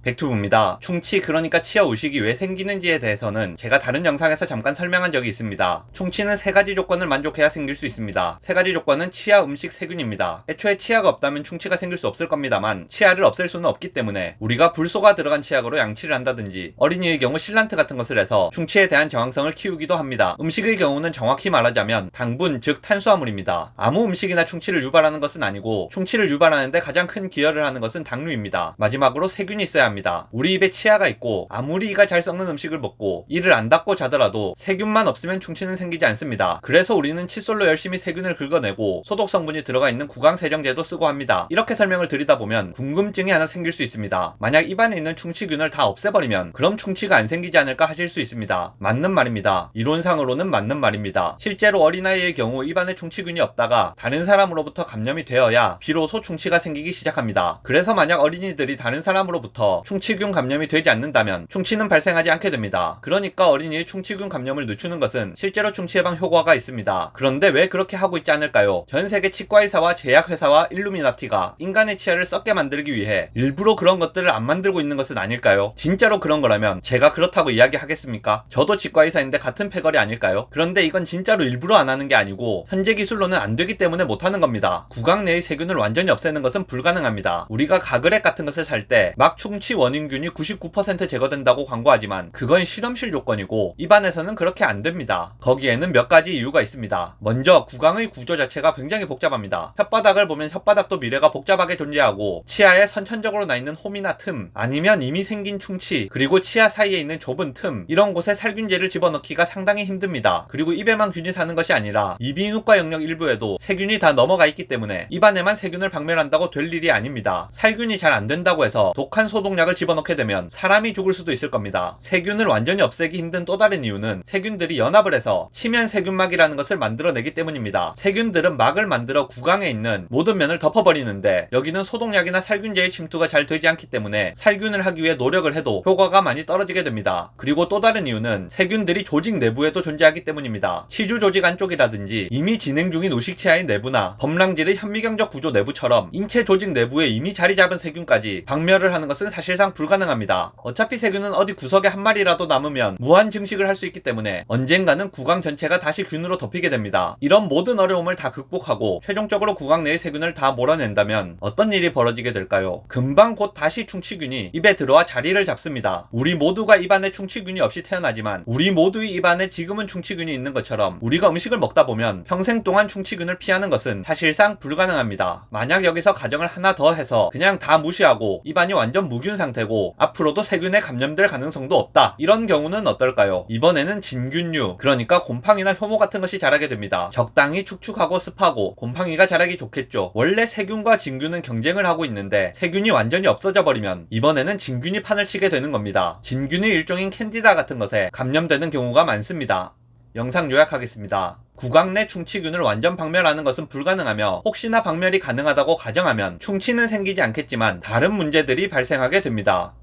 백투브입니다. 충치 그러니까 치아 우식이 왜 생기는지에 대해서는 제가 다른 영상에서 잠깐 설명한 적이 있습니다. 충치는 세 가지 조건을 만족해야 생길 수 있습니다. 세 가지 조건은 치아, 음식, 세균입니다. 애초에 치아가 없다면 충치가 생길 수 없을 겁니다만 치아를 없앨 수는 없기 때문에 우리가 불소가 들어간 치약으로 양치를 한다든지 어린이의 경우 실란트 같은 것을 해서 충치에 대한 저항성을 키우기도 합니다. 음식의 경우는 정확히 말하자면 당분, 즉 탄수화물입니다. 아무 음식이나 충치를 유발하는 것은 아니고 충치를 유발하는데 가장 큰 기여를 하는 것은 당류입니다. 마지막으로 세균이 있어야 합니다. 우리 입에 치아가 있고 아무리 이가 잘 썩는 음식을 먹고 이를 안 닦고 자더라도 세균만 없으면 충치는 생기지 않습니다. 그래서 우리는 칫솔로 열심히 세균을 긁어내고 소독 성분이 들어가 있는 구강세정제도 쓰고 합니다. 이렇게 설명을 드리다 보면 궁금증이 하나 생길 수 있습니다. 만약 입안에 있는 충치균을 다 없애버리면 그럼 충치가 안 생기지 않을까 하실 수 있습니다. 맞는 말입니다. 이론상으로는 맞는 말입니다. 실제로 어린아이의 경우 입안에 충치균이 없다가 다른 사람으로부터 감염이 되어야 비로소 충치가 생기기 시작합니다. 그래서 만약 어린이들이 다른 사람으로부터 충치균 감염이 되지 않는다면 충치는 발생하지 않게 됩니다. 그러니까 어린이의 충치균 감염을 늦추는 것은 실제로 충치 예방 효과가 있습니다. 그런데 왜 그렇게 하고 있지 않을까요? 전 세계 치과의사와 제약회사와 일루미나티가 인간의 치아를 썩게 만들기 위해 일부러 그런 것들을 안 만들고 있는 것은 아닐까요? 진짜로 그런 거라면 제가 그렇다고 이야기하겠습니까? 저도 치과의사인데 같은 패거리 아닐까요? 그런데 이건 진짜로 일부러 안 하는 게 아니고 현재 기술로는 안 되기 때문에 못 하는 겁니다. 구강 내의 세균을 완전히 없애는 것은 불가능합니다. 우리가 가글액 같은 것을 살 때 막 충치 원인균이 99% 제거된다고 광고하지만 그건 실험실 조건이고 입안에서는 그렇게 안 됩니다. 거기에는 몇 가지 이유가 있습니다. 먼저 구강의 구조 자체가 굉장히 복잡합니다. 혓바닥을 보면 혓바닥도 미래가 복잡하게 존재하고 치아에 선천적으로 나 있는 홈이나 틈 아니면 이미 생긴 충치 그리고 치아 사이에 있는 좁은 틈 이런 곳에 살균제를 집어넣기가 상당히 힘듭니다. 그리고 입에만 균이 사는 것이 아니라 이비인후과 영역 일부에도 세균이 다 넘어가 있기 때문에 입안에만 세균을 박멸한다고 될 일이 아닙니다. 살균이 잘 안 된다고 해서 독한 소독약을 집어넣게 되면 사람이 죽을 수도 있을 겁니다. 세균을 완전히 없애기 힘든 또 다른 이유는 세균들이 연합을 해서 치면 세균막이라는 것을 만들어내기 때문입니다. 세균들은 막을 만들어 구강에 있는 모든 면을 덮어버리는데 여기는 소독약이나 살균제의 침투가 잘 되지 않기 때문에 살균을 하기 위해 노력을 해도 효과가 많이 떨어지게 됩니다. 그리고 또 다른 이유는 세균들이 조직 내부에도 존재하기 때문입니다. 치주 조직 안쪽이라든지 이미 진행 중인 우식치아의 내부나 범랑질의 현미경적 구조 내부처럼 인체 조직 내부에 이미 자리 잡은 세균까지 박멸을 하는 것은 사실상 불가능합니다. 어차피 세균은 어디 구석에 한 마리라도 남으면 무한 증식을 할 수 있기 때문에 언젠가는 구강 전체가 다시 균으로 덮이게 됩니다. 이런 모든 어려움을 다 극복하고 최종적으로 구강 내의 세균을 다 몰아낸다면 어떤 일이 벌어지게 될까요? 금방 곧 다시 충치균이 입에 들어와 자리를 잡습니다. 우리 모두가 입안에 충치균이 없이 태어나지만 우리 모두의 입안에 지금은 충치균이 있는 것처럼 우리가 음식을 먹다 보면 평생 동안 충치균을 피하는 것은 사실상 불가능합니다. 만약 여기서 가정을 하나 더 해서 그냥 다 무시하고 입안이 완전 무균 상태고 앞으로도 세균에 감염될 가능성도 없다. 이런 경우는 어떨까요? 이번에는 진균류, 그러니까 곰팡이나 효모 같은 것이 자라게 됩니다. 적당히 축축하고 습하고 곰팡이가 자라기 좋겠죠. 원래 세균과 진균은 경쟁을 하고 있는데 세균이 완전히 없어져 버리면 이번에는 진균이 판을 치게 되는 겁니다. 진균의 일종인 캔디다 같은 것에 감염되는 경우가 많습니다. 영상 요약하겠습니다. 구강 내 충치균을 완전 박멸하는 것은 불가능하며 혹시나 박멸이 가능하다고 가정하면 충치는 생기지 않겠지만 다른 문제들이 발생하게 됩니다.